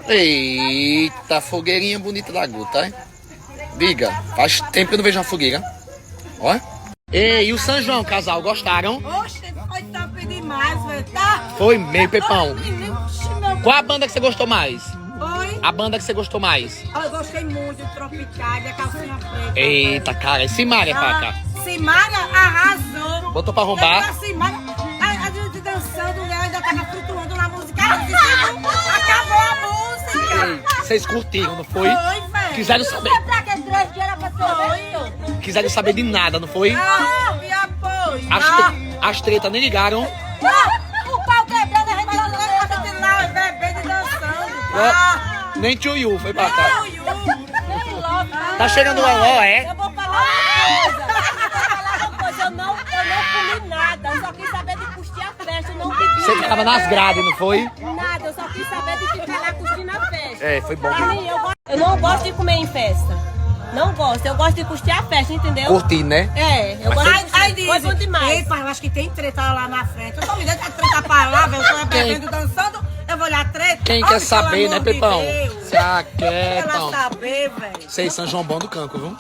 Eita, fogueirinha bonita da Guta, hein? Diga, faz tempo que eu não vejo uma fogueira. Olha. Ei, e o São João, casal, gostaram? Oxe, foi top demais, velho, tá? Foi meio Pepão. Qual a banda que você gostou mais? Oi? A banda que você gostou mais? Eu gostei muito do Tropicália, calcinha preta. Eita, cara, e Simária, Paca? Simária arrasou. Botou pra arrombar? Simária, a gente dançando, o Léo ainda tava flutuando na música. Acabou a música. Ei, vocês curtiram, não foi? Foi, velho. Quiseram saber. Pra que 3 dias era pra ter Quiseram saber de nada, não foi? e apoio. As tretas nem ligaram. O pau quebrando, a gente lá bebendo e dançando. Nem tio Yu, foi pra cá. Nem louco. Tá chegando o Loló, é? Eu vou falar uma coisa. Eu não comi nada. Eu só quis saber de curtir a festa. Eu não bebi. Você tava nas grades, não foi? Nada. Eu só quis saber de ficar lá curtindo a festa. É, foi bom. Eu não gosto de comer em festa. Não gosto. Eu gosto de curtir a festa, entendeu? Curtir, né? É, eu gosto de curtir. Foi bom demais. Ei, pai, eu acho que tem treta lá na frente. Eu tô me dando a treta pra lá, velho. Eu tô bebendo, dançando. Eu vou olhar treta. Quem Olha, quer saber, pelo né, amor de Pepão? Deus. Se a quer, Ela Pepão. saber, velho. Vocês são João Bom do Canco, viu?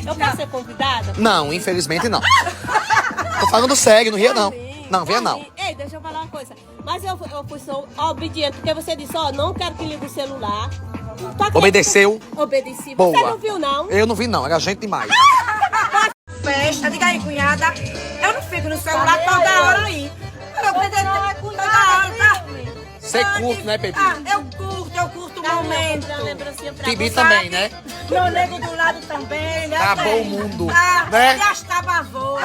Eu posso ser convidada? Não, infelizmente não. Tô falando sério, não ria não. Não, venha não. Ei, deixa eu falar uma coisa. Mas eu fui obediente, porque você disse, ó, não quero que ligue o celular. Obedeceu? Obedeci. Boa. Você não viu, não? Eu não vi não, era gente demais. Festa, diga aí, cunhada. Eu não fico no celular toda hora aí. Eu vou toda hora, tá? Você curte, né, Pepe? Eu curto o momento. Lembrancinha pra Tibi você. também, né? Meu nego do lado também, né? Acabou o mundo, Ah, né? E as tabavoas.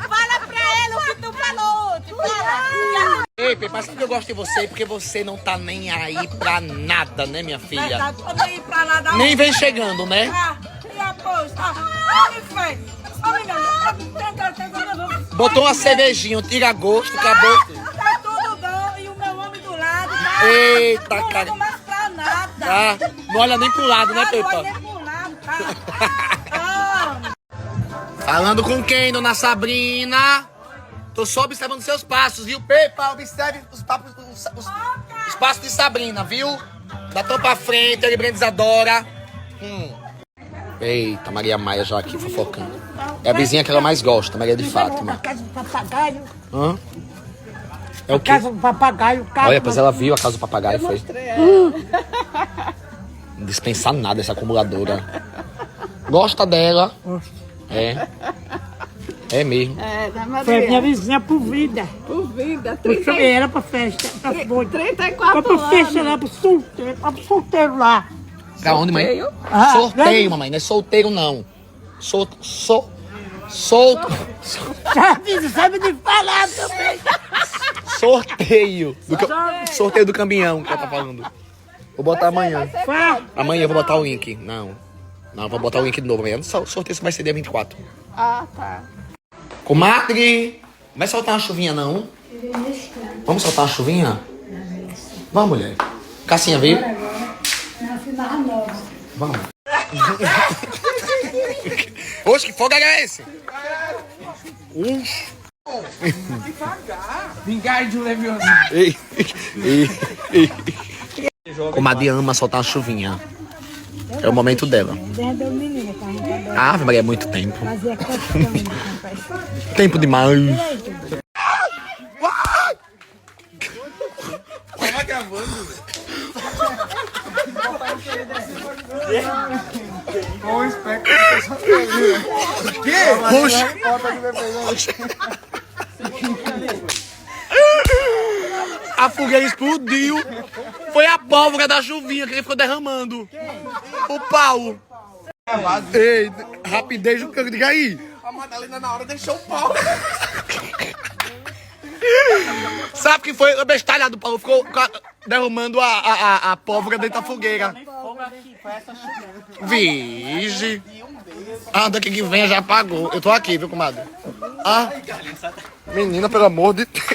Fala pra ele o que tu falou. Fala. Ei, Pepe, mas sabe que eu gosto de você? Porque você não tá nem aí pra nada, né, minha filha? Verdade, tô nem pra nada. Nem vem chegando, né? E após, o que foi? Olha, meu, Botou uma cervejinha, um tira-gosto, acabou. Tá tudo bom, e o meu homem do lado, tá? Eita, Não cara. ligo mais pra nada. Ah, não olha nem pro lado, né, Não Pepa? olha nem pro lado, tá? Falando com quem, dona Sabrina? Tô só observando seus passos, viu? Pepa, observe os passos de Sabrina, viu? Da tô pra frente, ele Isadora. Eita, Maria Maia já aqui fofocando. É a vizinha que ela mais gosta, Maria de Fátima. Casa do papagaio. Hã? É o quê? Casa do papagaio. Olha, pois ela viu a casa do papagaio, foi. Não dispensar nada essa acumuladora. Gosta dela. É. É mesmo. Foi minha vizinha por vida. Por vida, Eu chamei ela pra festa. Pra 34 pra festa anos. lá, pro solteiro lá. Pra onde, mãe? Ah, Sorteio, mamãe. Não é solteiro, não. Solto. Sabe de falar também. Sorteio. Sorteio do caminhão que ela tá falando. Vou botar amanhã. Amanhã eu vou botar o link. Não, vou botar o link de novo amanhã. O sorteio vai ser dia 24. Ah, tá. Comadre, vai soltar uma chuvinha, não? Vamos soltar uma chuvinha? Vamos, mulher. Cassinha, veio? Vamos. Oxe, que fogo é esse? Vingar de um levioso. Ei. Comadre ama soltar uma chuvinha. É o momento dela. Ah, Ave Maria, é muito tempo. Tempo demais. Tava gravando. Com o espectro. Oxe. A fogueira explodiu. Foi a pólvora da chuvinha que ele ficou derramando. O pau. Ei, rapidez do canto. Diga aí. A Madalena na hora deixou o pau. Sabe que foi o bestalhado do pau? Ficou derramando a pólvora dentro da fogueira. Vige. Ah, daqui que vem já apagou. Eu tô aqui, viu, comadre? Ah, menina, pelo amor de Deus.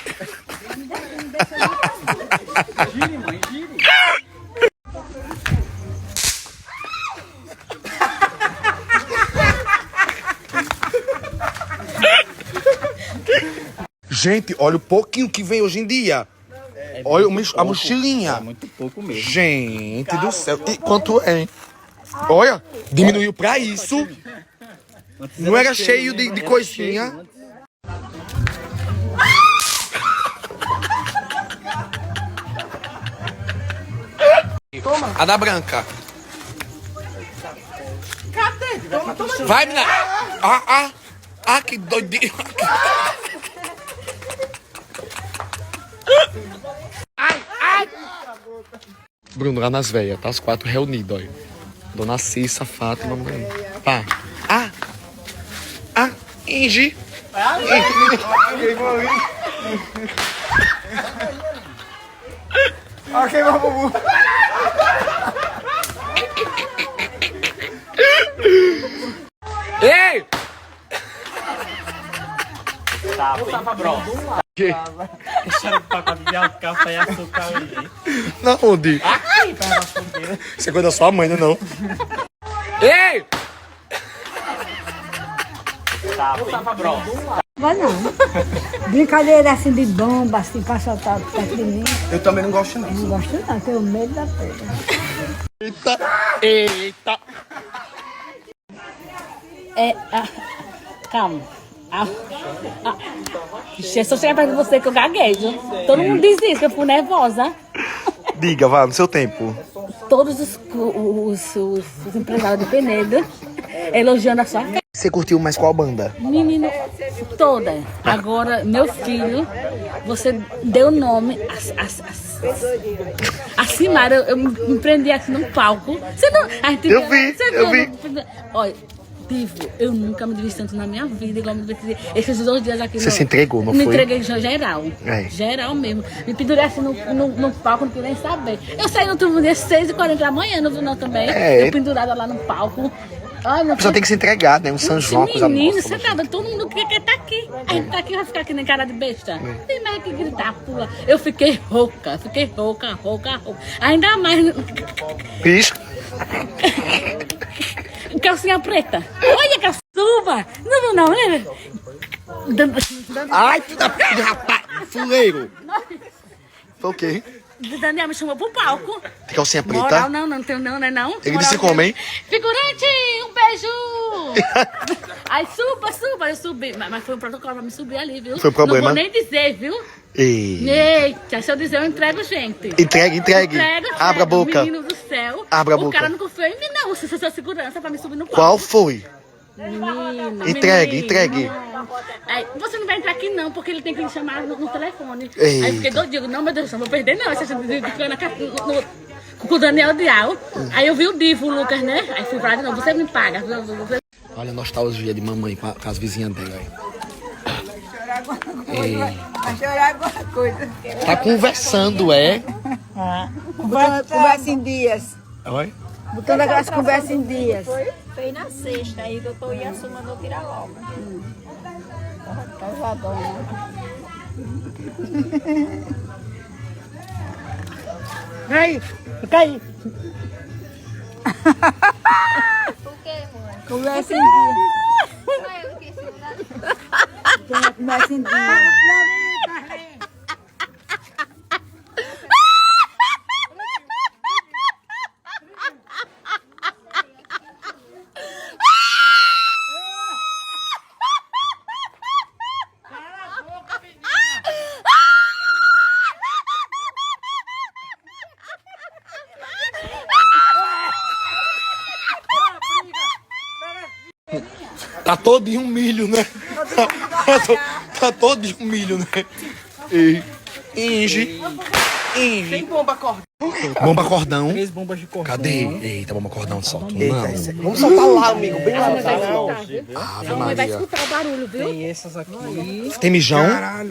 Gire, mãe, gire. Gente, olha o pouquinho que vem hoje em dia. Olha a mochilinha. É muito pouco mesmo. Gente do céu. E quanto é, hein? Olha, diminuiu pra isso. Não era cheio de coisinha. A da branca. Cadê? Toma. Vai, menina. Que doidinho. Ai. Bruno, lá nas velhas, tá? Os 4 reunidos, olha. Dona Cissa, Fátima, mamãe. Tá. Ingi. Ok, vamos. Ei! Tava pronto. Deixaram o pacote de café e açúcar ali. Na onde? Aqui, pra fundeira. Você é coisa da sua mãe, não? Ei! Tava pronto. Vai não. Brincadeira assim de bomba, assim, pra soltar perto de mim. Eu também não gosto, não. Não gosto não, tenho medo da pedra. Eita! Calma. Deixa eu só chegar perto de você que eu gaguejo. Todo mundo diz isso, que eu fui nervosa. Diga, vá, no seu tempo. Todos os empresários de Penedo elogiando a sua cara. Você curtiu mais qual banda? Menino, toda. Agora, meu filho, você deu nome a Simara. Eu me prendi aqui num palco. Você não, Eu vi. Olha, Divo, eu nunca me diverti tanto na minha vida, igual me diverti esses 2 dias aqui. Você se entregou, não me foi? Me entreguei geral. É. Geral mesmo. Me pendurei assim no palco, não queria nem saber. Eu saí no outro dia, 6h40 da manhã, não viu não também? É. Eu pendurada lá no palco. Ai, A pessoa tem que se entregar, né? Um São João, coisa menino, nossa. você tá, todo mundo quer estar aqui. A gente tá aqui, vai ficar aqui nem cara de besta. Tem mais que gritar, pula. Eu fiquei rouca. Ainda mais. Bicho. Calcinha preta. Olha, calcinha. Suba. Não, né? Ai, filho da puta, rapaz. Fuleiro. Foi o quê? Daniel me chamou pro palco. Tem calcinha preta? Moral, não tenho não, né não? Ele disse como, hein? Figurante, um beijo! Aí suba, eu subi. Mas foi um protocolo pra me subir ali, viu? Foi um problema? Não vou nem dizer, viu? Ei. Eita, se eu dizer, eu entrego, gente. Entregue. Entrego, Abra a boca. Menino do céu. Abra a O boca. cara não confiou em mim, não. Se fosse segurança pra me subir no palco. Qual foi? Menino, Entregue. Aí, você não vai entrar aqui não, porque ele tem que me chamar no telefone. Eita. Aí eu fiquei doido, digo, não, meu Deus, não vou perder não. Essa gente ficando com o Daniel Dial. Aí eu vi o Divo, o Lucas, né? Aí fui pra lá de novo, você me paga. Olha a nostalgia de mamãe com as vizinhas dela aí. Vai chorar alguma coisa. Tá conversando, é? Conversa em dias. Oi? Botando aquelas conversas em dias. Fez na sexta, aí o doutor Iaçu mandou tirar logo. Aí, fica aí. Por quê, mãe? Conversa em dias. Eu esqueci o nome. Conversa em dias. Tá todinho um milho, né? Tá todinho um milho, né? Ei. Ingi. Tem bomba cordão. Bomba cordão. 3 bombas de cordão. Cadê? Eita, bomba cordão, solta. Não. Vamos soltar lá, amigo. Bem lá. Vai escutar, viu? Ave Não, mas vai Maria. escutar o barulho, viu? Tem essas aqui. Tem mijão?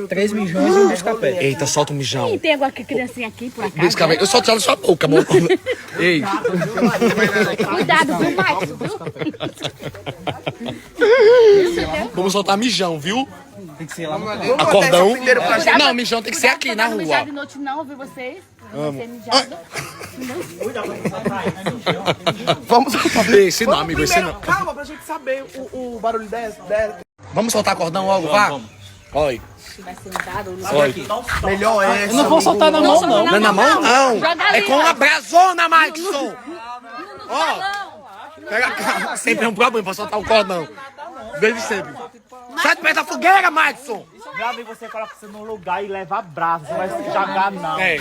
3 mijões e um busca-pé. Eita, solta um mijão. E tem agora que criancinha aqui, por acaso. Bisca, eu solto ela na sua boca, amor. Ei. Cuidado, viu, Max, viu? Vamos soltar mijão, viu? Tem que ser lá no Acordão. inteiro pra gente. Não, mijão tem que ser aqui na Não mijar rua. de noite não, viu vocês? Não vai ser mijado. Vamos soltar. Esse não, amigo, esse não. Calma, pra gente saber o barulho dessa. Vamos soltar cordão logo, vá? Oi. Vai ser um barulho. Oi. Melhor essa. Eu não vou soltar na mão, não. Não é na mão, não. Joga É ali, com ó. uma brasona, Maxson. Ó. Não. Pega cá. Sempre é um problema pra soltar o cordão. Desde sempre. Sai de perto da fogueira, Maxson. Viado, e você coloca você num lugar e leva brasa. Você vai se jogar, não. É.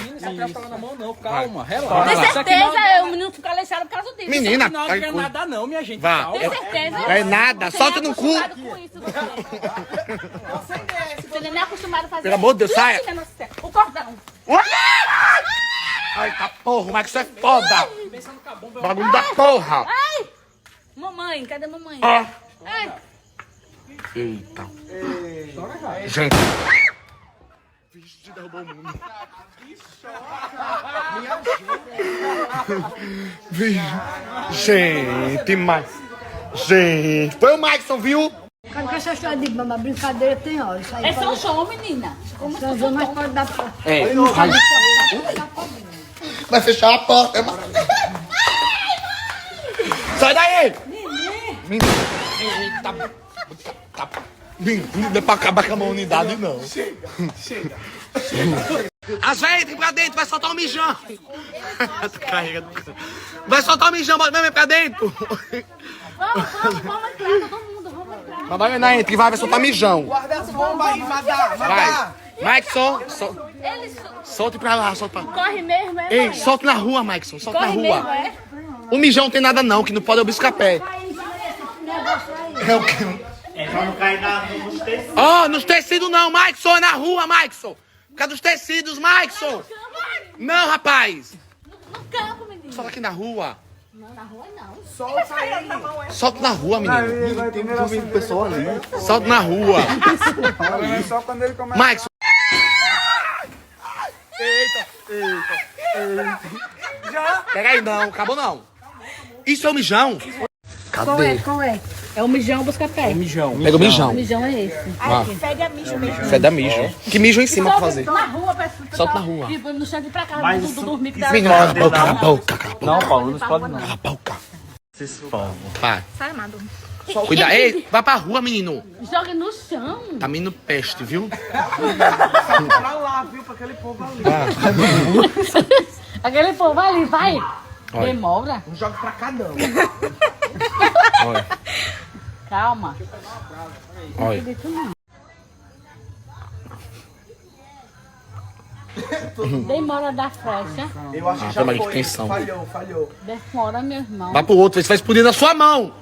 Na mão não, calma, relaxa. Tem Isso aqui não- certeza, o menino fica aleijado por causa disso. Menina, Não é nada não, minha gente. Vá. Calma. Tem certeza? É nada, Você solta nem é no cu. acostumado com isso, você nem é acostumado a fazer. Pelo amor de Deus, saia. O cordão. Ai, tá porra, o Maxson é foda. Bagulho da porra. Ai! Mamãe, cadê a mamãe? Ó. Ai! Eita. Gente. Vixe, derrubou o mundo. Gente, mas. Gente. Foi o Maxson, viu? Quando essa história de mama, brincadeira tem hora. Isso aí É só um show, menina. Como São João, mas pode dar pra... É. Vai fechar a porta. Sai daí! Menino. Eita. Tá. Menino, não dá pra acabar com a unidade, não. Chega. As velhas entram pra dentro, vai soltar um mijão. Carrega do cara. Vai soltar um mijão, bota mesmo pra dentro. Vamos entrar, todo mundo, vamos entrar. Mamãe não entra, vai soltar mijão. Guarda as bombas aí, Madá. Vai. Maxson, Eles solte pra lá, solta pra... correm mesmo, é? Ei, mãe? solta na rua, Maxson, solta na Corre rua. mesmo, é? O mijão não tem nada não, que não pode é o biscapé. É o quê? É pra não cair nos tecidos. Ó, nos tecidos não, Maxson, é na rua, Maxson. Por causa dos tecidos, Maxson. Não, rapaz. No campo, menino. Solta aqui na rua. Não, na rua não. Solta na rua, menino. Tem um pessoal ali. Solta na rua. Só quando ele começa. Maxson. Peraí, não, acabou não. Isso é o mijão? Qual é? Qual é? É o mijão busca pé. Pega o mijão. O mijão é esse. Feda mijo. Que mijo em cima pra fazer. Na rua, pra Solta na rua. E no chão de pra cá, Mas do isso- dormir que dá. Menino, cala a boca, cala a boca, cala a boca. Não, Paulo, não pode não. Cala a boca. Esses povos. Vai. Sai, amado. Cuida. Ei, vai pra rua, menino. Joga no chão. Tá menino peste, viu? Pra lá, viu? Pra aquele povo ali. Aquele povo ali, vai. Olha. Demora. Um jogo pra cada um. Olha, Calma. olha. Demora da flecha. Eu acho que já toma aí, foi. tensão. Falhou. Demora, meu irmão. Vai pro outro, vê se vai explodir na sua mão.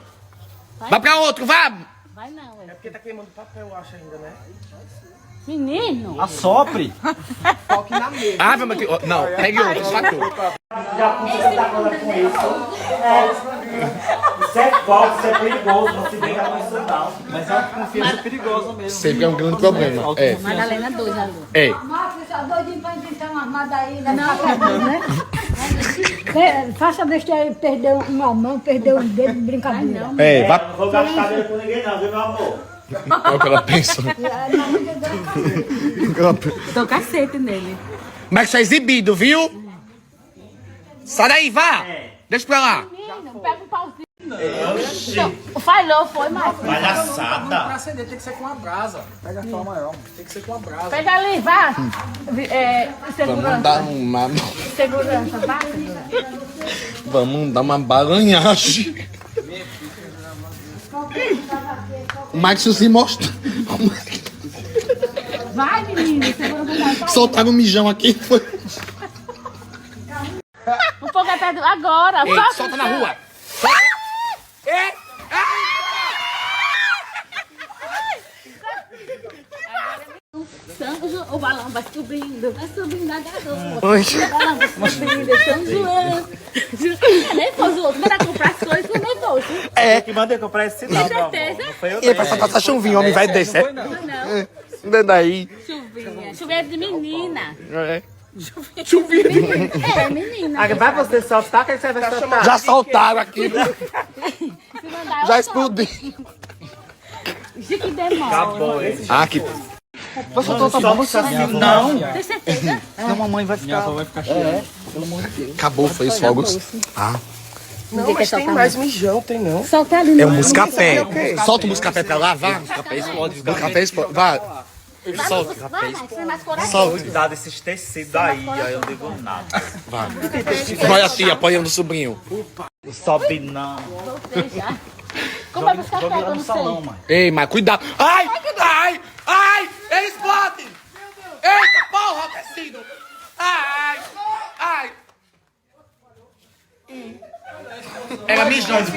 Vai pra outro, vá. Vai não, É ué. porque tá queimando papel, eu acho ainda, né? Menino. Assopre. Foque na mesa. Ah, vai manter. Não, pegue outro, sacou. Isso é falso, isso é perigoso. Não se brinca com isso não. Mas é uma confiança perigosa mesmo. Sempre é um grande problema. É. Madalena 2 ali. É. Marcos, tá doidinho pra inventar uma armada aí, né? Né? Faça a besteira, perder uma mão, perder um dedo, brincadeira. É, vai. Não vou gastar dinheiro com ninguém não, viu, meu amor? É o que ela pensa. Dou cacete nele. Mas isso é exibido, viu? Sai daí, vá. Deixa pra lá. Menino, pega um pauzinho. Falhou, foi, Marcos. Palhaçada. Pra acender tem que ser com uma brasa. Pega a sua maior. Tem que ser com uma brasa. Pega ali, vá. Vamos Segurança. dar uma. Segurança, vá. Vamos dar uma balanhagem. O Maxson se mostra. Vai, menino. Segurança. Soltaram um mijão aqui. Foi. O fogo é perto. Agora. Ei, Solta solta no na chão. rua. Solta. Ei. O balão vai subindo a garota. Oi. O balão vai subindo, São João. Nem fosse o outro, mandar comprar as coisas, eu nem fosse. Eu que mandei comprar esse sinal, meu amor. certeza? Não foi eu E vai soltar essa chuvinha, homem vai descer. Não, Não é daí. chuvinha. Chuvinha de menina. É. Chuvinha. É, menina. Vai você soltar, que você vai soltar? Já soltaram aqui. Se mandar, Já eu explodiu. solto. Que demora. Acabou esse. Ah, que. Você solta a bomba Não. Tem certeza? Não, a mamãe vai ficar. Vai ficar cheio. Acabou, foi os fogos. Ah. Não, mas tem mais mijão, tem não. Solta ali. É um buscapé. Solta o buscapé pra lá, vá. Buscapé explode. Buscapé explode. Vá. Solte. Vai, você é mais corajoso. Solte. Cuidado desses tecidos aí, aí eu não digo nada. Vai. Olha a tia apoiando o sobrinho. Não sobe não. Você já. Como vai buscar Vou pedra, virar eu no não sei. salão, mãe. Ei, mas cuidado. Ai! Ai! Ai! Ele explode! Eita porra, o tecido! Ai! Ai! Era mijando.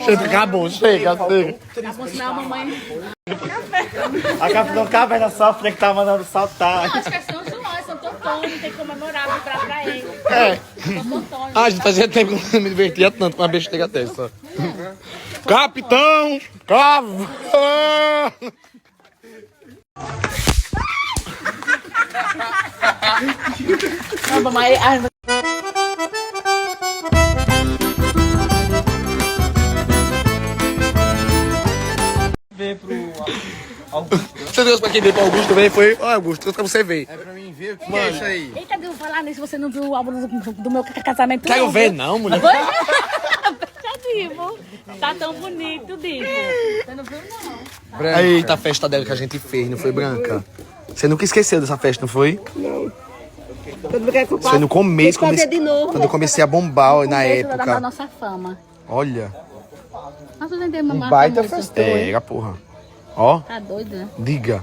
Chega, acabou, chega. Acabou, senão a mamãe... A Capitão Caverna sofre que tá mandando saltar. Não, acho que é São João, é Santo Antônio, tem que comemorar, vibrar pra ele. É. Santo Antônio. Ah, a gente fazia tempo que eu não me divertia tanto com uma besteira dessa. Capitão Caverna! Não, mamãe... Vê pro... Você trouxe pra quem veio pro Augusto também? Foi? Ó, Augusto, trouxe pra você ver. É pra mim ver o que é isso aí. Eita, Deus, falar nisso, você não viu o álbum do meu casamento? Quero não, ver, viu? não, mulher. Tá vivo. Tá tão bonito, Divo. Você não viu, não. Eita, a festa dela que a gente fez, não foi, Branca? Você nunca esqueceu dessa festa, não foi? Isso foi no começo, quando eu comecei a bombar ó, na Da época. nossa fama. Olha. Nós não temos uma baita famosa. festão. Era, porra. Ó, Tá doido, né? diga.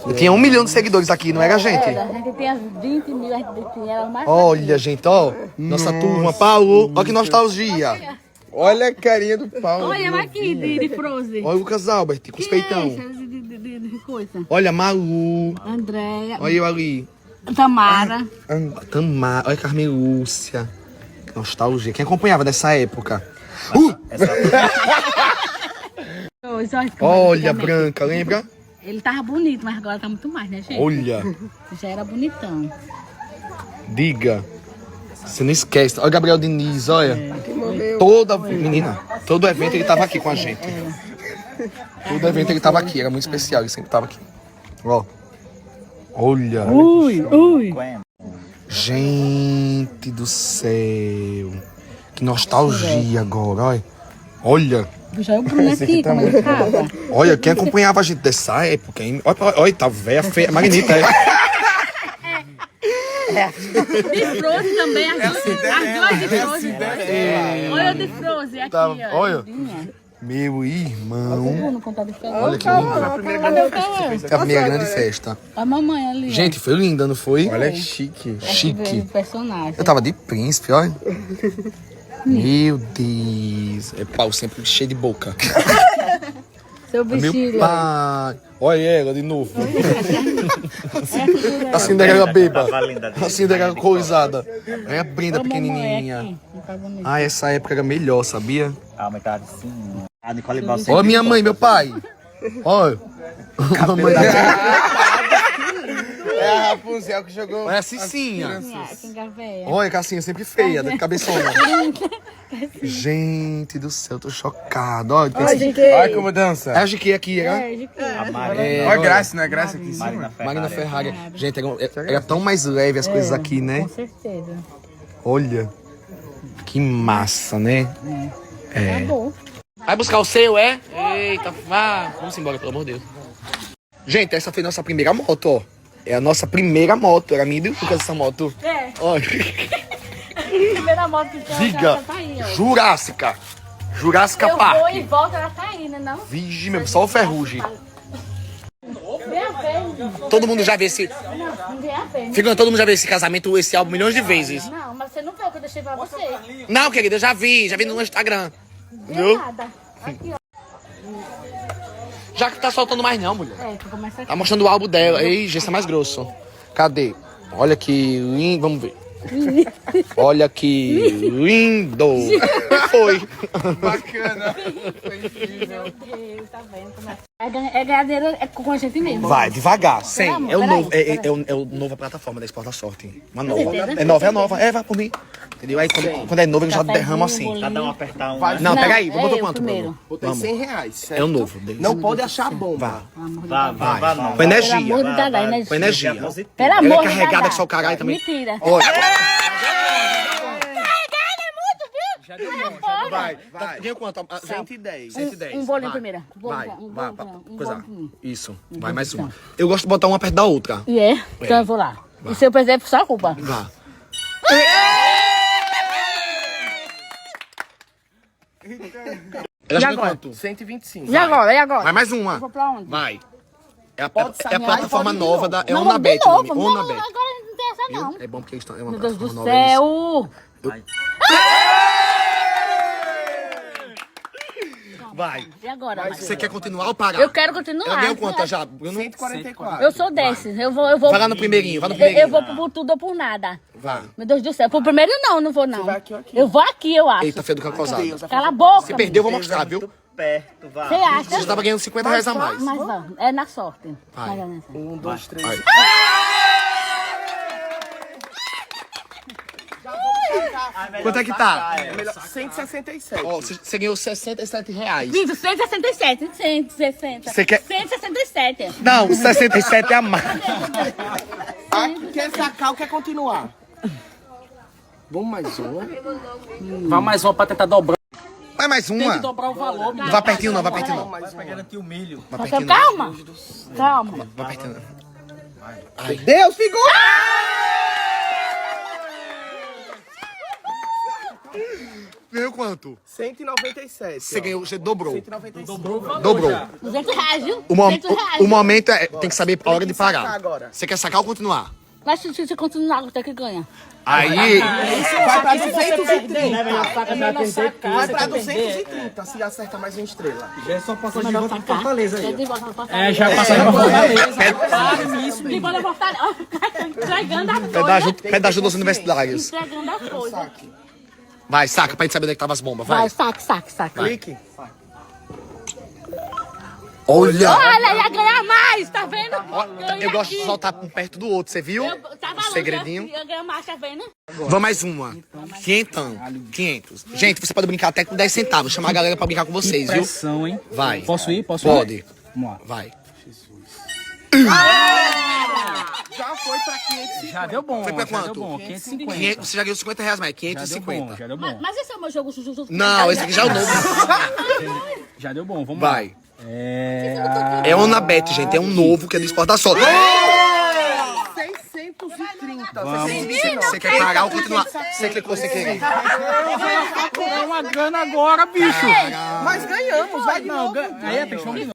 Eu tinha 1 milhão de seguidores aqui, não era, gente? Era, a gente tinha 20 mil, a gente tinha mais. Olha, gente, ó. Nossa turma, Paulo. Olha que nostalgia. Olha a carinha do Paulo. Olha, vai aqui, de Frozen. Olha o Lucas Albert, com os peitão. De coisa. Olha, Malu. Andréia, Olha eu ali. Tamara. Tamar. Olha, Carmen Lúcia. Que nostalgia. Quem acompanhava dessa época? Olha, Branca, lembra? Ele tava bonito, mas agora tá muito mais, né, gente? Olha, Já era bonitão. diga. Você não esquece. Olha o Gabriel Diniz, olha. Toda. Menina, todo evento ele tava aqui com a gente. Todo evento ele tava aqui, era muito especial, ele sempre tava aqui. Ó. Olha. Ui. Gente do céu. Que nostalgia agora, olha. Olha. Já é o Bruno aqui, como ele tava. Olha, quem acompanhava a gente dessa época, hein? Olha, tá velha, feia, magnita. De Frozen também, as duas de Frozen. Olha o de Frozen aqui, Tá, ó. olha. Lindinha. Meu irmão. Bruno contar de festa. Olha que lindo. Cadê o Cauã? É a primeira grande festa. A mamãe ali. Gente, foi linda, não foi? Olha, é chique. chique. O personagem. Eu tava de príncipe, olha. Meu Deus. É pau sempre cheio de boca. Seu Meu bichinho. pai. Olha ela de novo. A Cinderela beba. Tava linda. A Cinderela coisada. É a Brenda Mamãe pequenininha. aqui. Não tá bonito. Ah, essa época era melhor, sabia? A mãe tá assim. A Nicole Balsa. Olha minha mãe, meu pai. Olha. A mãe É a Rapunzel que jogou. Olha a Cicinha. Quem gaveia. Olha, Cassinha sempre feia, de cabeçona. Gente do céu, tô chocado. Olha, Olha como dança. é a GQ aqui, né? A Marina. É, Olha a Graça, não é Graça aqui em cima? Magna Ferrari. Gente, era tão mais leve as coisas aqui, né? Com certeza. Olha. Que massa, né? Acabou. Vai buscar o seu, é? Eita, vá. Vamos embora, pelo amor de Deus. Gente, essa foi nossa primeira moto, ó. É a nossa primeira moto. Era minha e do Lucas essa moto. É. Olha. Primeira moto que tem, Diga. ela tá aí, ó. Jurássica. Jurássica Eu Park. vou e volto, ela tá aí, né, não? Vige mesmo, só o ferrugem. Vem a ver. Todo mundo já vê esse... Não, vem a ver. Figurando, todo mundo já vê esse casamento, esse álbum milhões de vezes. Não, mas você não viu o que eu deixei pra você. Não, querida, eu já vi no Instagram. Não Viu? nada. Aqui, ó. Já que tá soltando mais não, mulher. É, que começa aqui. Tá mostrando o álbum dela. Ei, esse é mais grosso. Cadê? Olha que lindo. Vamos ver. Olha que lindo. Foi. Bacana. Foi incrível. Meu Deus, tá vendo como é? É ganhadeira é com a gente mesmo. Vai, devagar, sem. amor, É o peraí, novo, é o nova plataforma da Esporta Sorte. Uma nova. É nova. É, vai por mim. Entendeu? Aí quando é novo, ele já derrama assim. Cada um apertar um. Não, pega aí, vou botar eu quanto, primeiro. Bruno? Botei R$100, certo? É o novo deles. Não pode achar bom. Vá. Vá, não. Com energia. Pelo amor de Deus, energia. Com energia. Pelo Ela amor é de carregada Deus. que só o caralho também. Mentira. Olha. Carregada é muito, viu? Já deu Vai. Ganhou quanto? 110. 110. Um bolinho vai. primeiro. Vai. Coisa. bolinho. Isso. Vai mais uma. Eu gosto de botar uma perto da outra. E é? Então eu vou lá. E se eu perder, é só a culpa. Vá. E agora? 125. E agora? E agora? Vai mais uma. Eu vou pra onde? Vai. É a Pode sair, plataforma pode ir nova de da. É Não, Onabet de o novo. nome. Não, Onabet. agora não tem essa não. É bom porque eles estão. É uma Meu Deus do plataforma nova, eles- céu! Vai. E agora, Matheus? Você quer continuar ou parar? Eu quero continuar. Eu ganho quanto já? Eu não... 144. Eu sou desses. Eu vou. Vai lá no primeirinho, vai no Eu primeirinho. vou por tudo ou por nada. Vai. Meu Deus do céu. Pro primeiro não vou não. vai aqui ou aqui? Eu vou aqui, eu acho. Eita, feio do cancosado. Cala a boca. Se perder, eu vou mostrar, viu? Perto, vai. Você acha? Você tava ganhando 50 reais a mais. Mas não, é na sorte. Vai. Mas é nessa. 1, 2, 3. Vai. Quanto é que tá? É melhor. 167. Ó, você ganhou 67 reais. Lindo, 167. 160. Você quer- 167. Não, 67 é a mais. Quer sacar ou quer continuar? Vamos mais uma? Vai mais uma pra tentar dobrar. Vai mais Tem que uma. dobrar o valor, menino. Não vai pertinho não, vai pertinho não. Pra garantir o milho. Vai pertinho não. Calma. Calma. Vai pertinho não. Deus, figura! Ganhou quanto? 197. Você ganhou, você dobrou. 197. Dobrou. 200 reais, viu? O 200 reais. momento é. Tem que saber a hora de sacar parar. agora. Você quer sacar ou continuar? Mas se você continuar, você que ganha. Aí. Vai pra 230. Vai pra Vai 230 se acerta mais uma estrela. Já é só passar de Mandar volta pra pra cá. Fortaleza Quer aí. de volta pra É, Fortaleza. já passar pra Fortaleza. De volta pra Fortaleza. Ó, entregando as Pedágio dos universitários. Entregando as coisas. Vai, saca pra gente saber onde é que tava as bombas. Vai, Vai. saque. Clique. Olha! Olha, ia ganhar mais, tá vendo? Eu gosto de soltar um perto do outro, você viu? Eu tava O segredinho. longe, eu ganho mais, tá vendo? Vamos mais uma. 500. Gente, você pode brincar até com 10 centavos. Chamar a galera pra brincar com vocês, viu? Pressão, hein? Vai. Posso ir? Posso Pode. ir? Vamos lá. Vai. Já foi pra 550. Já deu bom. Foi pra já quanto? deu bom. 550. 500, você já ganhou 50 reais mais. Já deu bom, 550. já deu bom. Mas esse é o meu jogo, Juju. Não, esse aqui já é o novo. Já deu bom, vamos lá. Vai. É... É Onabet, gente. É um novo que é do Esporte da Sorte. 630. Você quer parar ou continuar? Você clicou sem querer. É uma grana agora, bicho. Mas ganhamos, vai de Não, novo. aí é, bicho, vamos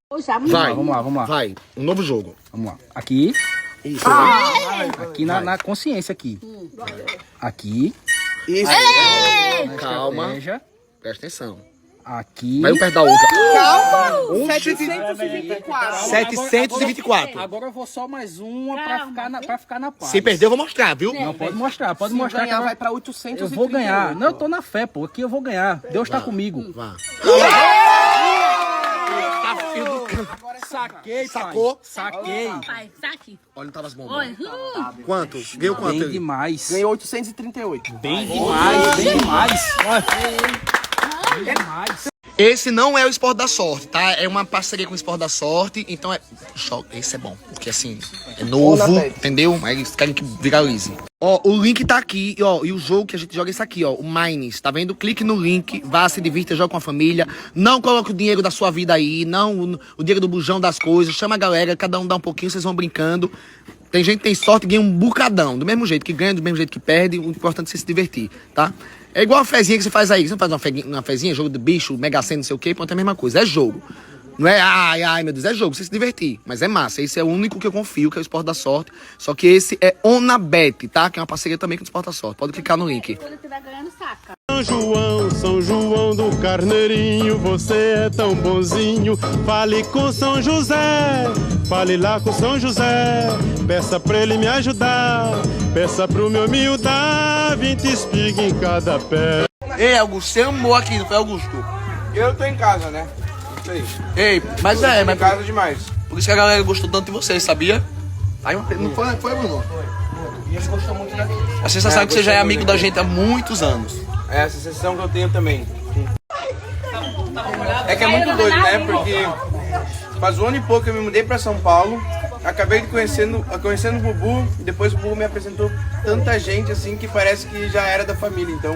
Vai. Vamos lá. Vai. Um novo jogo. Vamos lá. Aqui. Isso. Aqui na consciência aqui. Aqui. Isso. Calma. Veja. Presta atenção. Aqui. Vai um perto da outra. Calma. 724. 724. Agora eu vou só mais uma pra ficar na paz. Se perder, eu vou mostrar, viu? Não, pode mostrar que Ganhar agora vai pra 838. eu vou ganhar. Não, eu tô na fé, pô. Aqui eu vou ganhar. Deus tá comigo. Vá. Saquei, Sacou? pai. Saquei. Pai, saque. Olha onde tava as bombas. Olha. Quanto? Ganhou quanto? Bem aí? demais. Ganhou 838. Bem demais, bem demais. Olha. Bem demais. Esse não é o Esporte da Sorte, tá? É uma parceria com o Esporte da Sorte, então é... Esse é bom, porque assim, é novo, entendeu? Aí eles querem que viralize. Ó, o link tá aqui, ó, e o jogo que a gente joga é esse aqui, ó, o Mines, tá vendo? Clique no link, vá, se divirta, joga com a família, não coloque o dinheiro da sua vida aí, não o dinheiro do bujão das coisas, chama a galera, cada um dá um pouquinho, vocês vão brincando. Tem gente que tem sorte e ganha um bocadão, do mesmo jeito que ganha, do mesmo jeito que perde, o importante é você se divertir, tá? É igual a fezinha que você faz aí, você não faz uma fezinha, jogo de bicho, mega sena, não sei o quê, pronto, é a mesma coisa, é jogo. Não é, ai, meu Deus, é jogo, você se divertir. Mas é massa, esse é o único que eu confio, que é o Esporte da Sorte. Só que esse é Onabet, tá? Que é uma parceria também com o Esporte da Sorte. Pode clicar no link. Quando estiver ganhando, saca. São João do Carneirinho, você é tão bonzinho. Fale com São José, fale lá com São José. Peça pra ele me ajudar, peça pro meu milho dar 20 espigas em cada pé. Ei, Augusto, você amou aqui, não foi, Augusto? Eu tô em casa, né? Isso aí. Ei, mas é, mas Casa demais. por isso que a galera gostou tanto de vocês, sabia? Aí, não foi, Bruno? E ele gostou muito daqui. A sensação é que você já é amigo da gente há muitos anos. É essa sensação que eu tenho também. É que é muito doido, né? Porque faz um ano e pouco que eu me mudei pra São Paulo. Acabei conhecendo o Bubu. E depois o Bubu me apresentou tanta gente assim que parece que já era da família. Então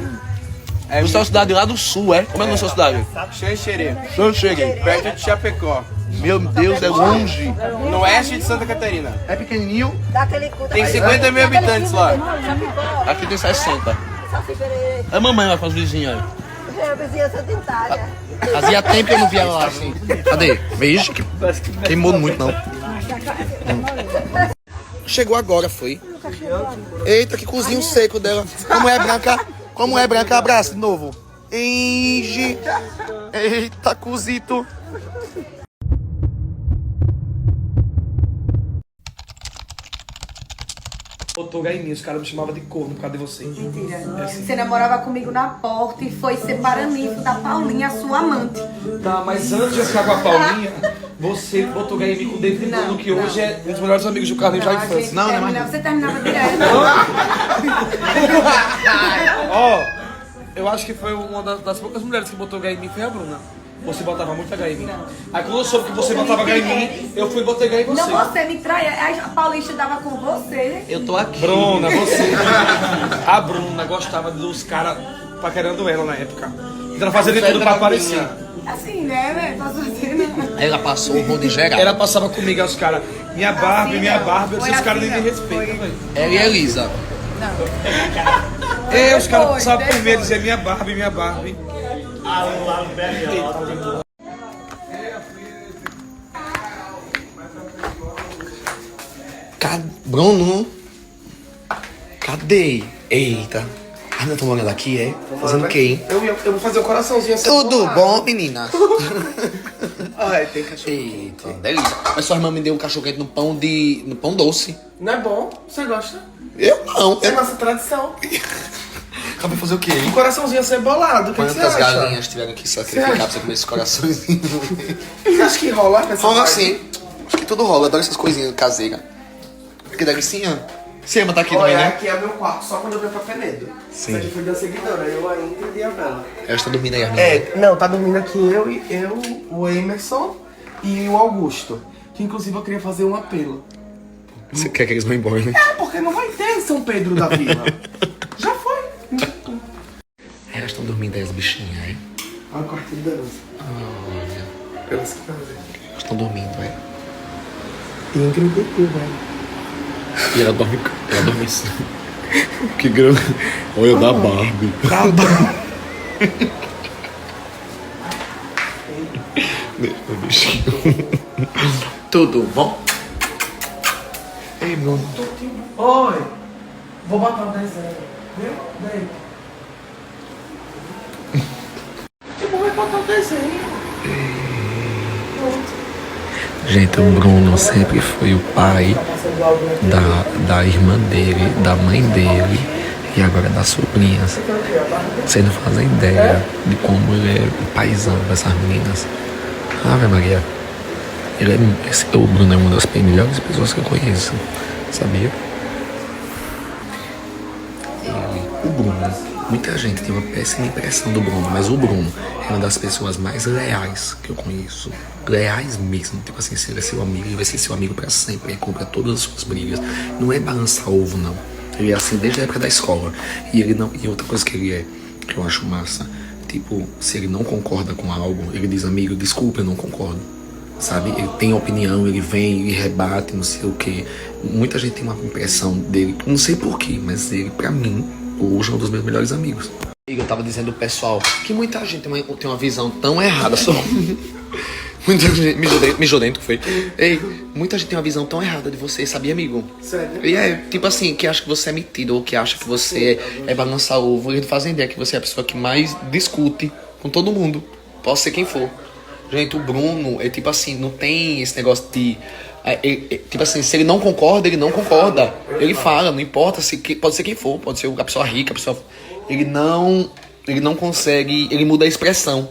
É sua cidade lá do sul, é? Como é que é a sua cidade? Xanxerê, Xanxerê. perto de Chapecó, Meu Deus, é longe. no oeste de Santa Catarina. É pequenininho, Tem 50 mil habitantes lá. aqui tem 60. A mamãe vai com os vizinhos aí. É, vizinhança dentária. Fazia tempo que eu não via ela lá assim. Cadê? Veja que queimou muito, não. Chegou agora, foi. Eita, que cozinho seco dela. Como é branca, abraço de novo. Inge. Eita, cozito. Botou em mim, os caras me chamavam de corno por causa de você. Mentira. Você namorava comigo na porta e foi ser paraninfo da Paulinha, sua amante. Tá, mas antes de ficar com a Paulinha, você botou em mim com o David Bruno, que hoje é um dos melhores amigos do Carlinhos da infância. Não, não é mais. Você terminava direto. Ó, eu acho que foi uma das poucas mulheres que botou H em mim foi a Bruna. Você botava muito H em mim. Aí quando eu soube que você botava H em mim, eu fui e botei H em você. Não, você me traia. A Paulinha estudava com você. Eu tô aqui. Bruna, você. A Bruna gostava dos caras paquerando ela na época. Ela fazia de tudo pra aparecer. Assim, né? Posso dizer, né? Ela passou o bonde geral. Ela passava comigo, aí os caras, minha Barbie, eu disse, os caras nem me respeitam, velho. Ela e a Elisa. Os caras passavam por mim e diziam, minha Barbie, minha Barbie. Bruno? Cadê? Eita. Ainda estão olhando aqui, é? Fazendo o quê, hein? Eu vou fazer o coraçãozinho assim. Tudo bom, menina? Ai, tem cachorro. Eita, delícia. Mas sua irmã me deu um cachorro quente no pão doce. Não é bom? Você gosta? Eu não. É nossa tradição. Acabei de fazer o quê, hein? Um coraçãozinho acebolado, o que você Quantas acha? galinhas tiveram que sacrificar pra você comer esses coraçõezinhos? Você acha que rola essa Rola vibe? sim. Acho que tudo rola. Adoro essas coisinhas caseiras. Que delicinha. Você ama tá aqui Olha, também, né? aqui é meu quarto, só quando eu venho pra Penedo. Sim. Você foi da seguidora, eu ainda e a Bela. Ela está dormindo aí, a minha. Não, tá dormindo aqui eu, o Emerson e o Augusto. Que inclusive eu queria fazer um apelo. Você quer que eles vão embora, né? É, porque não vai ter em São Pedro da Vila. Já foi. Elas estão dormindo aí, as bichinhas, hein? Olha o quarto de dança. Olha. Elas que fazem. Elas estão dormindo, velho. Ingrid e tu, velho. E ela dorme assim. Que grande. Olha, da Barbie. Da Barbie. Deixa o bichinho. Tudo bom? Ei, Bruno. Oi. Vou botar um desenho. Viu? Vem. Tipo, vai botar um desenho. Gente, o Bruno sempre foi o pai da irmã dele, da mãe dele e agora das sobrinhas. Vocês não fazem ideia de como ele é o paizão dessas meninas. Ave Maria. O Bruno é uma das melhores pessoas que eu conheço, sabia? O Bruno, muita gente tem uma péssima impressão do Bruno, mas o Bruno é uma das pessoas mais leais que eu conheço. Leais mesmo, tipo assim, se ele é seu amigo, ele vai ser seu amigo pra sempre, ele compra todas as suas brigas. Não é balançar ovo, não. Ele é assim desde a época da escola. E outra coisa que ele é, que eu acho massa, tipo, se ele não concorda com algo, ele diz, amigo, desculpa, eu não concordo. Sabe? Ele tem opinião, ele vem, ele rebate, não sei o que. Muita gente tem uma impressão dele, não sei porquê, mas ele, pra mim, hoje é um dos meus melhores amigos. Eu tava dizendo ao pessoal que muita gente tem uma visão tão errada sobre... Muita gente, mijodento que foi. Ei, muita gente tem uma visão tão errada de você, sabia, amigo? Sério? E é, tipo assim, que acha que você é metido, ou que acha que você é balançar ovo. Eles não fazem ideia que você é a pessoa que mais discute com todo mundo. Posso ser quem for. Gente, o Bruno é tipo assim, não tem esse negócio de... tipo assim, se ele não concorda, ele não concorda. Ele fala, não importa, pode ser quem for, pode ser a pessoa rica, a pessoa... Ele não consegue, ele muda a expressão.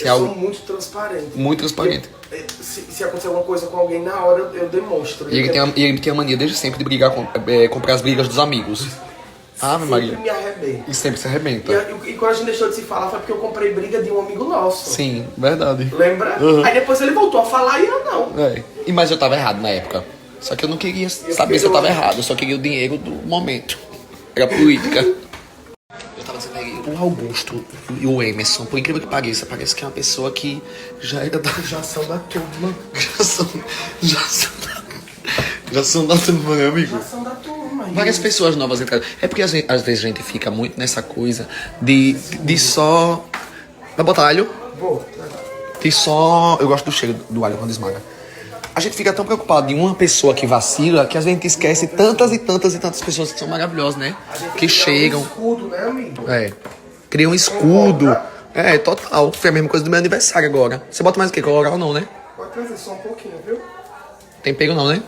Eu sou muito transparente. Muito transparente. Se acontecer alguma coisa com alguém, na hora eu demonstro. E ele tem a mania desde sempre de brigar, comprar as brigas dos amigos. Ave Maria. Sempre me arrebenta. E sempre se arrebenta. E quando a gente deixou de se falar foi porque eu comprei briga de um amigo nosso. Sim, verdade. Lembra? Uhum. Aí depois ele voltou a falar e eu não. Mas eu tava errado na época. Só que eu não queria saber se eu tava errado. Eu só queria o dinheiro do momento. Era política. Eu tava dizendo aí, Augusto e o Emerson, por incrível que pareça, parece que é uma pessoa que já era da... Já são da turma. Já são da turma, meu amigo. Já são da turma. Várias pessoas novas entraram. É porque às vezes a gente fica muito nessa coisa de só... Vai botar alho? Vou. De só... Eu gosto do cheiro do alho quando esmaga. A gente fica tão preocupado em uma pessoa que vacila que a gente esquece tantas e tantas e tantas pessoas que são maravilhosas, né? Que chegam. Escudo, né, amigo? Cria um escudo. Total. Foi a mesma coisa do meu aniversário agora. Você bota mais o quê? Colorau não, né? Pode trazer só um pouquinho, viu? Tempero não, né?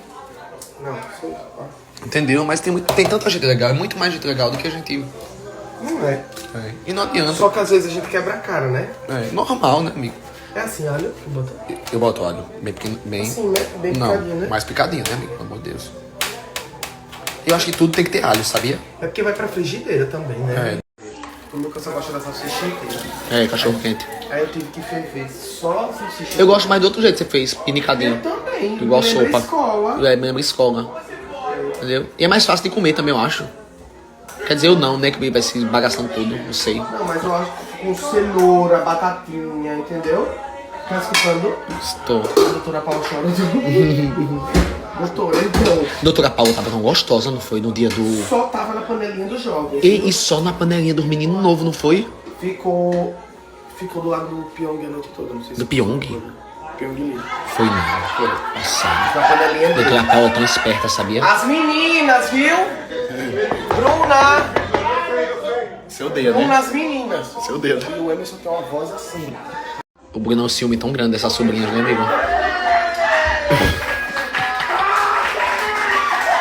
Não, só. Entendeu? Mas tem tanta gente legal. É muito mais gente legal do que a gente... Não é. E não adianta. Só que às vezes a gente quebra a cara, né? Normal, né, amigo? É assim, alho que bota. Eu boto alho. Bem pequeno. Bem... Assim, né? Bem picadinho, né? Mais picadinho, né, amigo? Pelo amor de Deus. Eu acho que tudo tem que ter alho, sabia? É porque vai pra frigideira também, né? O Lucas só gosta da salsicha inteira. Cachorro quente. Aí eu tive que ferver só a salsicha. Eu gosto mais do outro jeito que você fez, pinicadinho. Eu também. Igual me lembra sopa. Escola. Me lembra escola. Entendeu? E é mais fácil de comer também, eu acho. Quer dizer, eu não, né? Que vai se bagaçando tudo, não sei. Não, mas eu acho que com cenoura, batatinha, entendeu? Tá escutando? Estou. A doutora Paula chorando. Doutora, então. Doutora Paula tava tão gostosa, não foi? No dia do... Só tava na panelinha dos jovens. E só na panelinha dos meninos novos, não foi? Ficou do lado do Pyong a noite toda, não sei se... Do Pyong? Pyong mesmo. Foi não. Foi. Passado. Na panelinha dele. Doutora Paula é tão esperta, sabia? As meninas, viu? Bruna! Você odeia, Bruna, as meninas. Você odeia. E o Emerson tem uma voz assim. O Bruno é um ciúme tão grande dessas sobrinhas, né, amigo?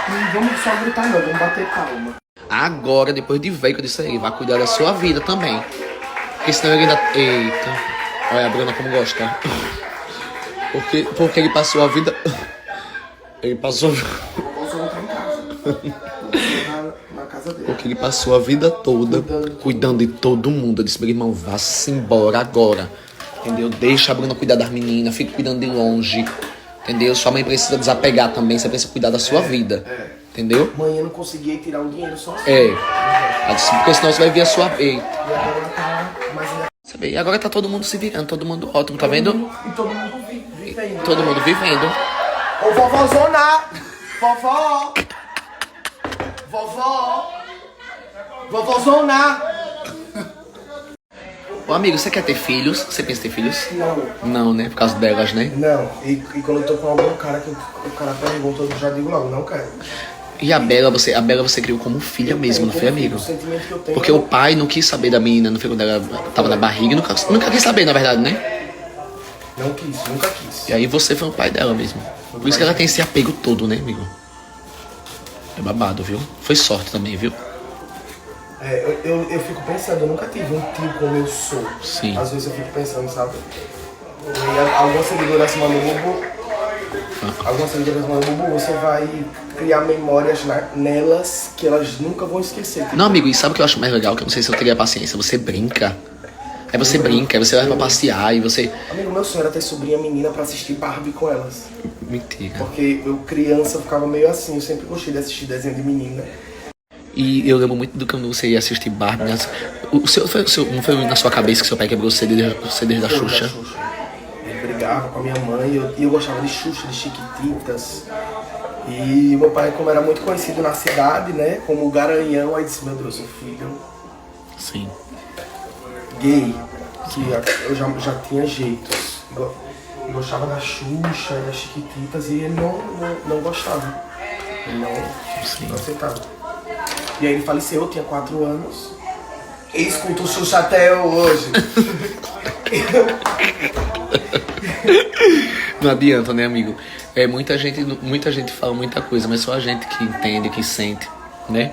Não vamos só gritar não, vamos bater palma. Agora, depois de ver que eu disse aí, vai cuidar da sua vida também. Porque senão ele ainda... Eita. Olha a Bruna como gosta. Porque ele passou a vida... Ele passou... Na casa dele. Porque ele passou a vida toda cuidando de todo mundo. Eu disse, meu irmão, vá-se embora agora. Entendeu? Deixa a Bruna cuidar das meninas, fica cuidando de longe. Entendeu? Sua mãe precisa desapegar também, você precisa cuidar da sua vida. Entendeu? Mãe, eu não conseguia tirar um dinheiro só assim. Porque senão você vai ver a sua... E agora tá mais... Sabe? E agora tá todo mundo se virando, todo mundo ótimo, tá vendo? E todo mundo vivendo. Todo mundo vivendo. Ô, vovózona! Vovó! Vovó! Vovózona! Ô amigo, você quer ter filhos? Você pensa em ter filhos? Não. Não, né? Por causa delas, né? Não. E quando eu tô com algum cara que o cara pergunta, eu já digo logo, não quero. E a Bela você criou como filha mesmo, não foi, amigo? O sentimento que eu tenho... Porque o pai não quis saber da menina, não foi quando ela tava na barriga, nunca quis saber, na verdade, né? Não quis, nunca quis. E aí você foi o pai dela mesmo. Por isso que ela tem esse apego todo, né, amigo? É babado, viu? Foi sorte também, viu? Eu fico pensando, eu nunca tive um tio como eu sou. Sim. Às vezes eu fico pensando, sabe? E algumas seguidoras assim, Manu Bubu, você vai criar memórias nelas que elas nunca vão esquecer. Não, amigo, e sabe o que eu acho mais legal? Que eu não sei se eu teria paciência. Você brinca. Aí você brinca, aí você vai pra passear e você... Amigo, meu sonho era ter sobrinha menina pra assistir Barbie com elas. Mentira. Porque eu criança ficava meio assim, eu sempre gostei de assistir desenho de menina. E eu lembro muito do quando você ia assistir Barbie. Né? Não foi na sua cabeça que seu pai quebrou os CDs da Xuxa? Ele brigava com a minha mãe e eu gostava de Xuxa, de Chiquititas. E meu pai, como era muito conhecido na cidade, né, como o Garanhão, aí disse, meu Deus, o filho... Sim. Gay, que eu já tinha jeitos. Gostava da Xuxa e das Chiquititas e ele não gostava. Ele não aceitava. E aí ele faleceu, eu tinha 4 anos. E escuto o Xuxa até hoje. Não adianta, né, amigo? Muita gente fala muita coisa, mas só a gente que entende, que sente, né?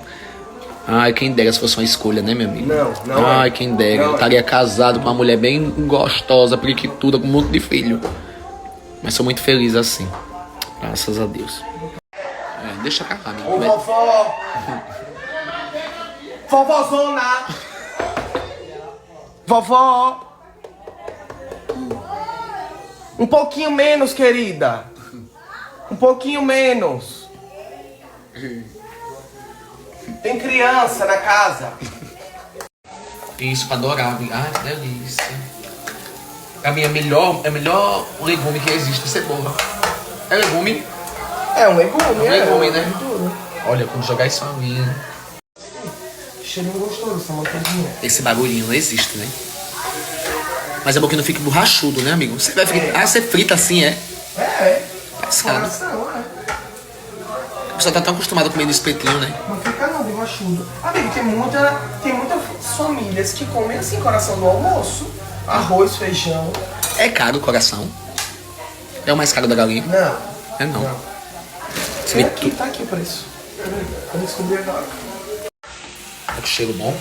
Ai, quem dera se fosse uma escolha, né, meu amigo? Não. Ai, quem dera. Eu estaria casado com uma mulher bem gostosa, periquituda, com um monte de filho. Mas sou muito feliz assim. Graças a Deus. Deixa cá, amigo. Ô, vovó! Vovózona! Vovó! Um pouquinho menos, querida. Um pouquinho menos. Tem criança na casa. Isso, pra dourar. Ai, que delícia. Pra mim é melhor legume que existe, cebola. É legume? É um legume, É um legume, né? Verdura. Olha, quando jogar isso ali, né? Cheirinho gostoso, essa manteiguinha. Esse bagulhinho não existe, né? Mas é bom que não fique borrachudo, né, amigo? Você vai fritar. Ah, você frita assim, é? É. Passado. Coração, é. A pessoa tá tão acostumada a comer no espetinho, né? Não fica não, borrachudo. Amigo, tem muitas famílias que comem assim, coração no almoço. Arroz, feijão. É caro o coração. É o mais caro da galinha? Não. É não. Não. Você vê Aqui, tá aqui o preço. Peraí, eu descobri agora. Olha que cheiro bom.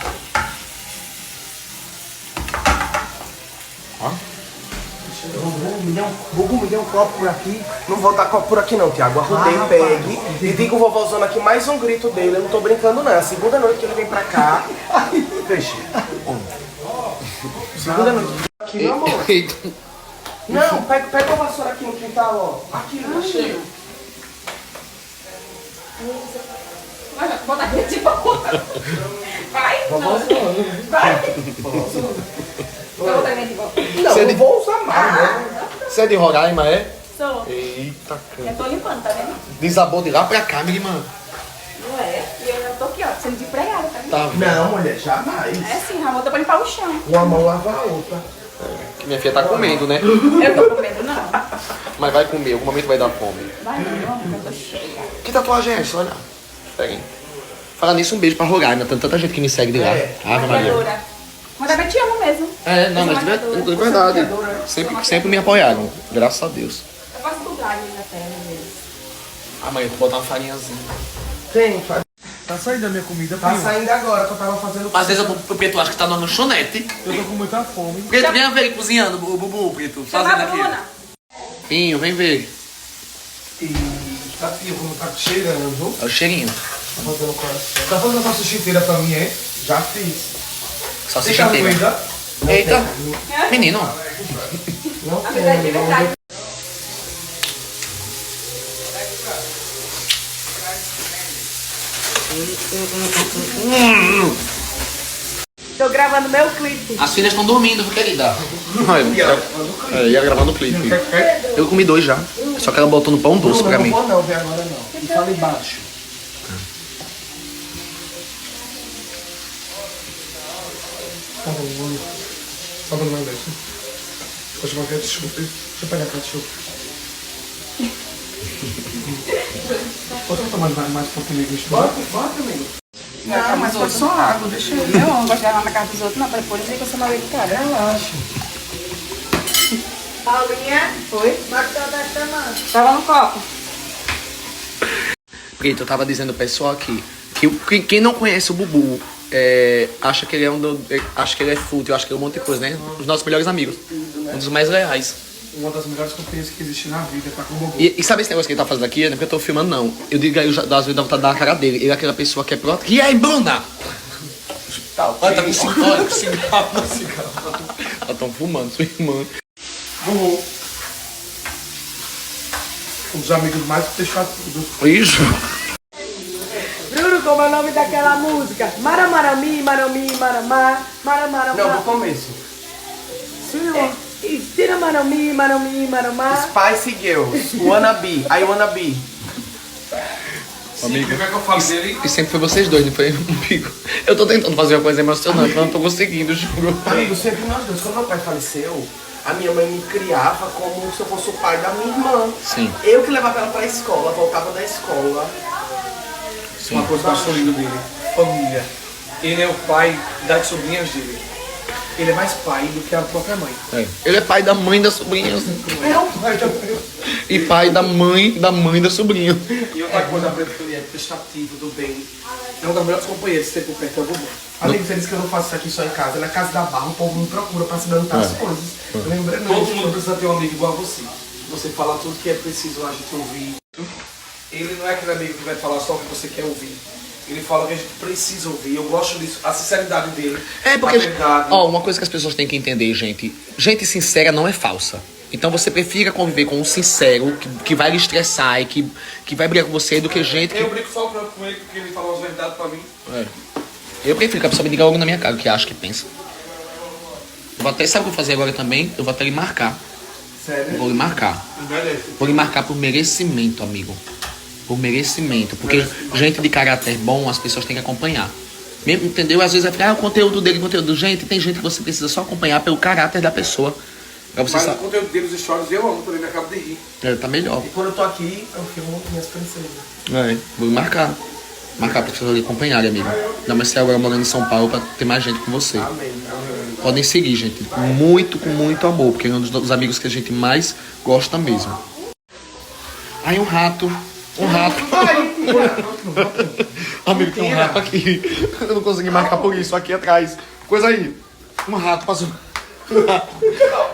Ó. Gugu, me dê um copo por aqui. Não vou dar copo por aqui não, Tiago. Arrudei, pegue. E diga o vovózão aqui mais um grito dele. Eu não tô brincando não. É a segunda noite que ele vem pra cá. Peixe. Segunda noite. Aqui, meu amor. Não, pega a vassoura aqui no quintal, ó. Aqui, tá cheio. Bota aqui, tipo. Vai. Não, eu não vou usar mais, né? Você é de Roraima, é? Sou. Eita, cara. Eu tô limpando, tá vendo? Desabou de lá pra cá, minha irmã. Não é? E eu já tô aqui, ó, sendo desempregada, tá vendo? Tá vendo? Não, mulher, jamais. É sim, Ramon, tô pra limpar o chão. Uma mão lava a outra. Que minha filha tá comendo, né? Eu tô comendo, não. Mas vai comer, algum momento vai dar fome. Vai não, eu tô cheia. Que tatuagem é essa? Olha. Pega aí. Falar nisso, um beijo pra Roraima. Tem tanta gente que me segue de lá. Ave Maria. Maquiadora. Mas eu te amo mesmo. É, não, mas de verdade. Sempre me apoiaram. Graças a Deus. Eu faço dublagem na tela mesmo. Amanhã eu vou botar uma farinhazinha. Tem, faz. Tá saindo da minha comida, Tá primo? saindo agora que eu tava fazendo. Às vezes o Preto acha que tá no lanchonete. Eu tô com muita fome. Preto, vem ver ele cozinhando, o Bubu, Preto. Fazendo aqui. Pinho, vem ver. E tá fio, como tá cheirando. É o cheirinho. Tá fazendo coração. Tá fazendo salsicha inteira pra mim, é? Já fiz. Salsicha Tem inteira. carne moída? Eita. Menino. Não tem, não tem. Tô gravando meu clipe. As filhas estão dormindo, viu, querida? Ia gravando o clipe. Eu comi 2 já. Só que ela botou no pão doce pra mim. Não vou não, ver agora não. E fala embaixo. Tá bom, vamos. Só pra não deixa. Vou chamar ketchup. Deixa eu pegar ketchup. Posso tomar mais um pouquinho de Bota, amigo. Não, mas foi só água, deixa eu. Eu não gosto de gravar na casa dos outros, não, pra depois dizer que eu sou mal educada. Relaxa. Paulinha, foi? Tava no copo. Preto, eu tava dizendo pro pessoal aqui que quem não conhece o Bubu acha que ele é acha que ele é fútil, acha que ele é um monte de coisa, né? Os nossos melhores amigos. Um dos mais leais. Uma das melhores companhias que existe na vida, tá com o Bubu. E sabe esse negócio que ele tá fazendo aqui? Não é porque eu tô filmando, não. Eu digo aí, às vezes dá vontade de dar na cara dele. Ele é aquela pessoa que é pronta. E aí, Bruna? Olha, tá com cigarro. Olha, com cigarro. Elas tão fumando, sua irmã. Bubu. Um dos amigos mais fechados. Isso. Bruno, como é o nome daquela música? Maramarami, marami, maramá, maramarama. Não, do começo. Tira marami, marami, maramá. Spice Girls. Wanna be. I wanna be. Amigo. Como é que eu falo dele? E sempre foi vocês dois, não foi comigo. Eu tô tentando fazer uma coisa emocionante, mas não tô conseguindo, juro. Amigo, sempre nós dois. Quando meu pai faleceu, a minha mãe me criava como se eu fosse o pai da minha irmã. Sim. Eu que levava ela pra escola, voltava da escola. Sim. Uma coisa que eu acho lindo dele. Família. Ele é o pai das sobrinhas dele. Ele é mais pai do que a própria mãe. Ele é pai da mãe da sobrinha. É o pai da minha. E pai da mãe da sobrinha. E outra coisa, Preto, que ele é prestativo, do bem. É uma das melhores companheiras que você tem por perto, é o Bubu. Amigo, você disse que eu não faço isso aqui só em casa. Na casa da barra, o povo me procura pra se perguntar as coisas. Eu lembrei Todo muito. mundo precisa ter um amigo igual a você. Você fala tudo que é preciso a gente ouvir. Ele não é aquele amigo que vai falar só o que você quer ouvir. Ele fala o que a gente precisa ouvir. Eu gosto disso, a sinceridade dele. É porque, a verdade. ó, uma coisa que as pessoas têm que entender, gente. Gente sincera não é falsa. Então você prefira conviver com um sincero que vai lhe estressar e que vai brigar com você do que gente que... Eu brinco só com ele porque ele fala as verdades pra mim. Eu prefiro que a pessoa me diga algo na minha cara, o que acha, que pensa. Eu vou até, sabe o que eu vou fazer agora também? Eu vou até lhe marcar. Sério? Vou lhe marcar. Vou lhe marcar por merecimento, amigo. Por merecimento. Porque gente de caráter bom, as pessoas têm que acompanhar. Mesmo, entendeu? Às vezes é ficar, o conteúdo dele, o conteúdo. Gente, tem gente que você precisa só acompanhar pelo caráter da pessoa. Pra você Mas o conteúdo dele, os stories, eu amo, também me acabo de rir. tá melhor. E quando eu tô aqui, eu filmo minhas princesas. Vou lhe marcar. Marcar pra vocês lhe acompanharem, amigo. Ainda mais se agora morando em São Paulo pra ter mais gente com você. Amém. Podem seguir, gente. Com muito amor. Porque é um dos amigos que a gente mais gosta mesmo. Aí um rato. Amigo, tem um rato aqui. Eu não consegui marcar por isso. Aqui atrás. Coisa aí. Um rato passou.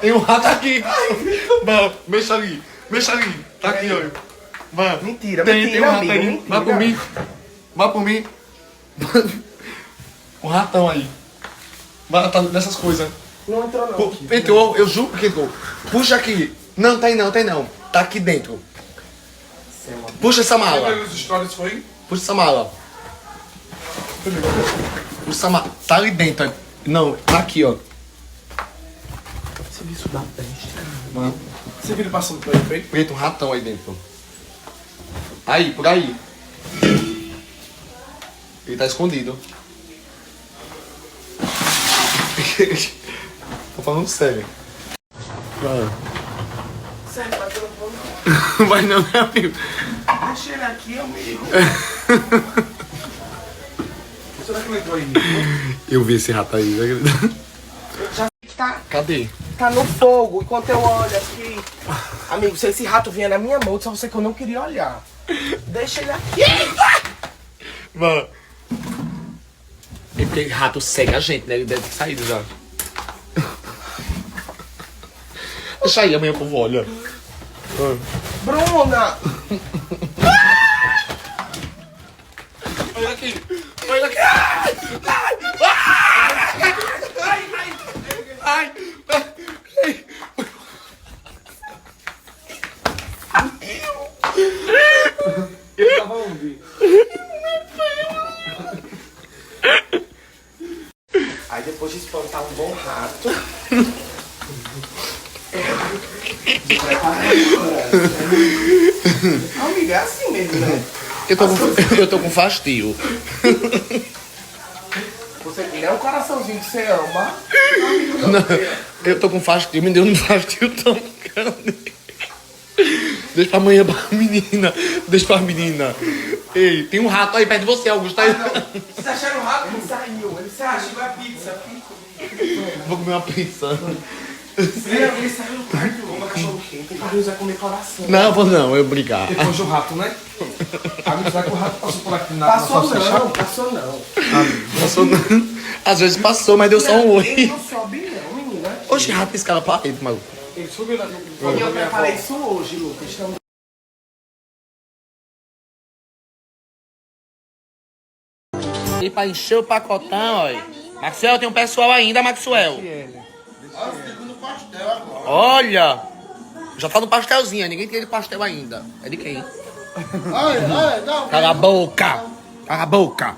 Tem um rato aqui. Mano, mexa ali. Tá aqui, olha. Mano, Mentira, tem um rato amigo, aí. mentira. Vai por mim. Um ratão aí. Vai, tá nessas coisas. Não entrou não. Aqui. Entrou, eu juro que entrou. Puxa aqui. Não, tem não. Tá aqui dentro. Puxa essa mala. Os stories foi? Puxa essa mala. Puxa essa mala. Tá ali dentro. Ó. Não, tá aqui, ó. Você viu isso da peste, cara? Mano. Você viu ele passando por aí, foi? Preto, um ratão aí dentro. Aí, por aí. Ele tá escondido. Tô falando sério. Sério, vai pelo fone. Vai não, meu amigo. Deixa ele aqui, amigo. Será que ele entrou aí? Eu vi esse rato aí. Já tá, Cadê? tá no fogo, enquanto eu olho aqui. Amigo, se esse rato vier na minha mão, só você que eu não queria olhar. Deixa ele aqui. Mano. É porque rato cega a gente, né? Ele deve ter saído já. Deixa aí, amanhã o povo olha. Bruna! Olha aqui! Olha aqui! Ai! Ele tava onde? Aí depois de espantar um bom rato. Amiga, é assim mesmo, né? Eu tô com fastio. Você tem um coraçãozinho que você ama. Não, eu tô com fastio, me deu um fastio tão grande. Deixa pra amanhã pra menina. Deixa pra menina. Ei, tem um rato aí perto de você, Augusto. Tá aí. Vocês acharam o rato? Ele saiu. Ele saiu. Chegou a pizza. Vou comer uma pizza. Ele saiu do quarto. Uma cachorro quente. O Carlinhos vai comer coração. Não, vou não, eu brigar. Depois do rato, né? Amigo, será que o rato passou por aqui na Passou nossa não, passou não. Passou, às vezes passou, mas deu só um Ele oi. não sobe não, menina. Oxe, rato escala pra parede, maluco. Ele subiu na... E eu preparei isso hoje, Lucas. Então, E pra encher o pacotão, olha. Maxwell, tem um pessoal ainda, Maxwell. Olha! Já tá no pastelzinho, ninguém tem de pastel ainda. É de quem? Cala a boca! Cala a boca!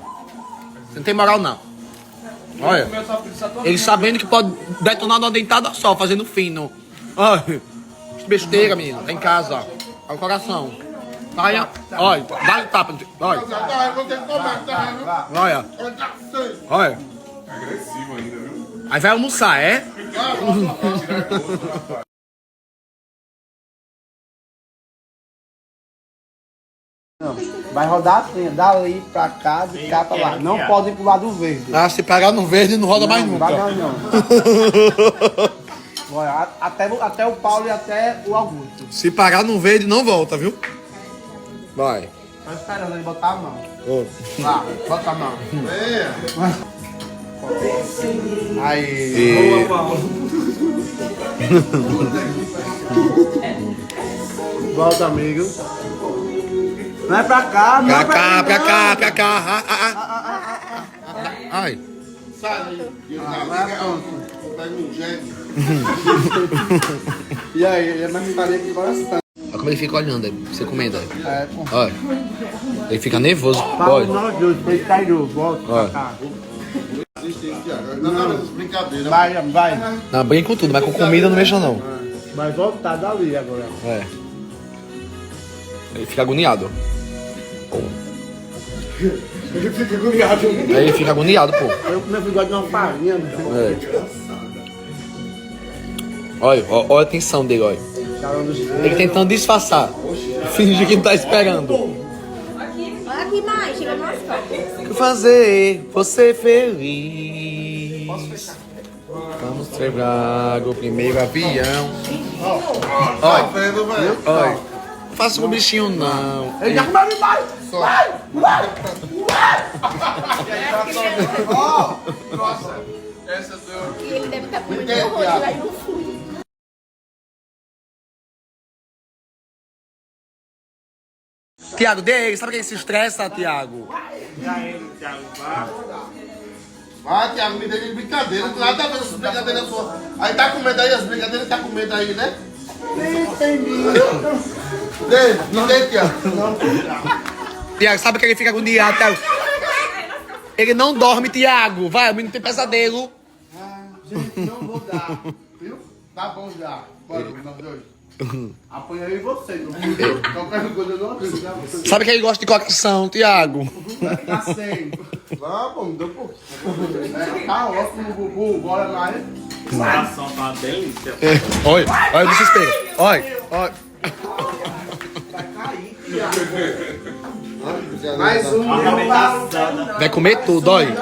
Você não tem moral, não. Olha. Ele sabendo que pode detonar numa dentada só, fazendo fino. Olha. Besteira, menino. Tá em casa, ó. Olha o coração. Olha. Olha. Dá-lhe tapa. Olha. Olha. Olha. Agressivo ainda, viu? Aí vai almoçar, é? Vai rodar assim, dali pra cá, de cá pra lá. Não pode ir pro lado verde. Ah, se parar no verde não roda mais nunca. Vai não. Olha, até o Paulo e até o Augusto. Se parar no verde não volta, viu? Vai. Tô esperando ele botar a mão. Ô. Lá, bota a mão. Aí. E... Volta, amigo. Não é pra cá, não é Pra cá. Ai. E aí, ele é mais farinha que coração. Olha como ele fica olhando aí, você comendo aí. É, Olha. Ele fica nervoso. Paulo, Olha. nós dois, ele caiu, volta pra Olha. cá. assiste isso, Tiago. Não, essas brincadeiras. Vai. Não, brinca com tudo, mas com comida não mexa não. Vai voltar dali agora. É. Ele fica agoniado. Ele fica agoniado. Aí ele fica agoniado, pô. Eu comi bigode de uma farinha. Olha a tensão dele, olha. Ele tentando disfarçar. Fingir que não tá esperando. Olha aqui mais, chega mais perto. Fazer você feliz. Vamos celebrar o primeiro avião. Olha. Faça um bichinho não. Ele já comeu demais. Vai. Nossa, essa deu. E ele deve estar com muito horror aí no fundo. Tiago, dê ele. Sabe que ele se estressa, Tiago? Vai, Tiago, me deixa de brincadeira. Tu nada a ver essas brincadeiras suas. Aí tá com medo aí, as brincadeiras tá com medo aí, né? Dê, Tiago. Tiago, sabe que ele fica agoniado, Tiago? Ele não dorme, Tiago. Vai, o menino tem pesadelo. Gente, não vou dar. Viu? Tá bom já. Bora, nós dois. Apanhei você, não viu? Qualquer coisa eu não acredito. Sabe que ele gosta de coração, Tiago. Tá sem. Vamos, me deu um pouquinho. Tá ótimo, Bubu. Bora lá, hein? Coração tá uma delícia. Olha o desespero. Olha. Vai cair, Tiago. Mais um. Vai comer tudo, olha.